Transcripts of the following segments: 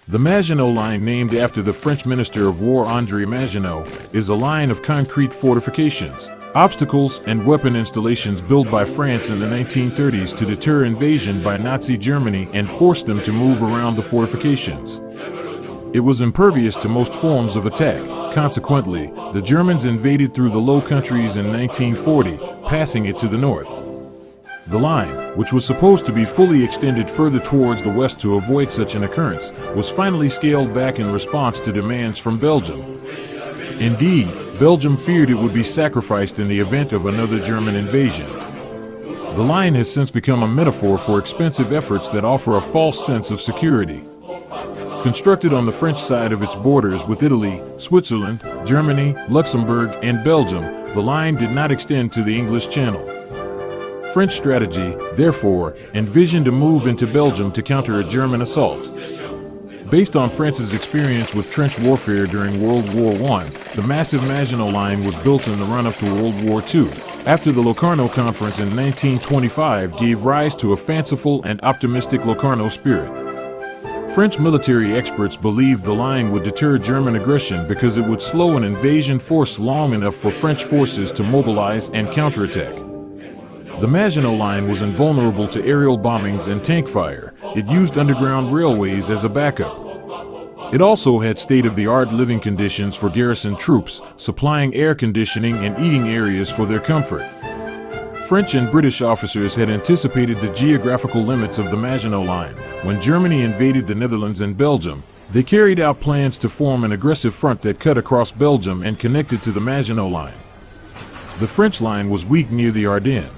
The Maginot Line, named after the French Minister of War André Maginot, is a line of concrete fortifications, obstacles, and weapon installations built by France in the 1930s to deter invasion by Nazi Germany and force them to move around the fortifications. It was impervious to most forms of attack. Consequently, the Germans invaded through the Low Countries in 1940, passing it to the north. The line, which was supposed to be fully extended further towards the west to avoid such an occurrence, was finally scaled back in response to demands from Belgium. Indeed, Belgium feared it would be sacrificed in the event of another German invasion. The line has since become a metaphor for expensive efforts that offer a false sense of security. Constructed on the French side of its borders with Italy, Switzerland, Germany, Luxembourg, and Belgium, the line did not extend to the English Channel. French strategy, therefore, envisioned a move into Belgium to counter a German assault. Based on France's experience with trench warfare during World War I, the massive Maginot Line was built in the run-up to World War II, after the Locarno Conference in 1925 gave rise to a fanciful and optimistic Locarno spirit. French military experts believed the line would deter German aggression because it would slow an invasion force long enough for French forces to mobilize and counterattack. The Maginot Line was invulnerable to aerial bombings and tank fire. It used underground railways as a backup. It also had state-of-the-art living conditions for garrison troops, supplying air conditioning and eating areas for their comfort. French and British officers had anticipated the geographical limits of the Maginot Line. When Germany invaded the Netherlands and Belgium, they carried out plans to form an aggressive front that cut across Belgium and connected to the Maginot Line. The French line was weak near the Ardennes.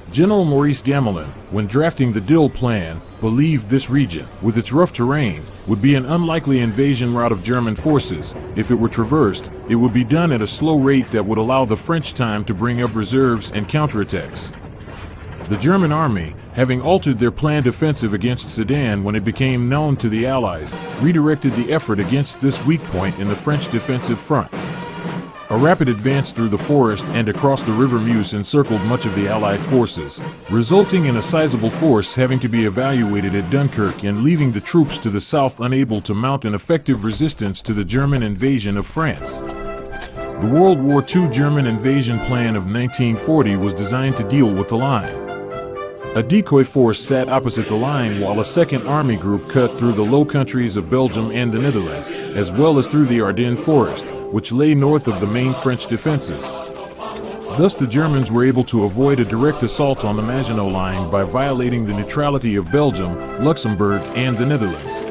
General Maurice Gamelin, when drafting the Dill Plan, believed this region, with its rough terrain, would be an unlikely invasion route of German forces. If it were traversed, it would be done at a slow rate that would allow the French time to bring up reserves and counterattacks. The German army, having altered their planned offensive against Sedan when it became known to the Allies, redirected the effort against this weak point in the French defensive front. A rapid advance through the forest and across the River Meuse encircled much of the Allied forces, resulting in a sizable force having to be evacuated at Dunkirk and leaving the troops to the south unable to mount an effective resistance to the German invasion of France. The World War II German invasion plan of 1940 was designed to deal with the line. A decoy force sat opposite the line while a second army group cut through the Low Countries of Belgium and the Netherlands, as well as through the Ardennes forest, which lay north of the main French defenses. Thus the Germans were able to avoid a direct assault on the Maginot Line by violating the neutrality of Belgium, Luxembourg, and the Netherlands.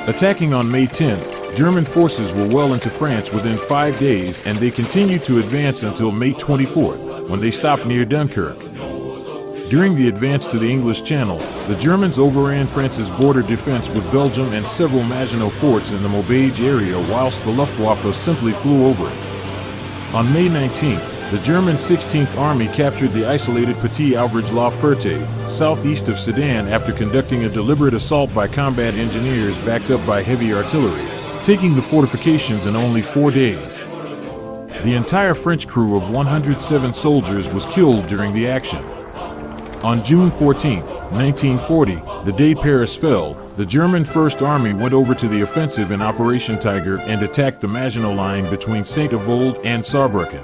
Attacking on May 10th, German forces were well into France within 5 days, and they continued to advance until May 24th, when they stopped near Dunkirk. During the advance to the English Channel, the Germans overran France's border defense with Belgium and several Maginot forts in the Mobilise area, whilst the Luftwaffe simply flew over it. On May 19th, the German 16th Army captured the isolated Petit Auvergne-la-Ferté, southeast of Sedan, after conducting a deliberate assault by combat engineers backed up by heavy artillery, taking the fortifications in only 4 days. The entire French crew of 107 soldiers was killed during the action. On June 14, 1940, the day Paris fell, the German First Army went over to the offensive in Operation Tiger and attacked the Maginot Line between Saint-Avold and Saarbrücken.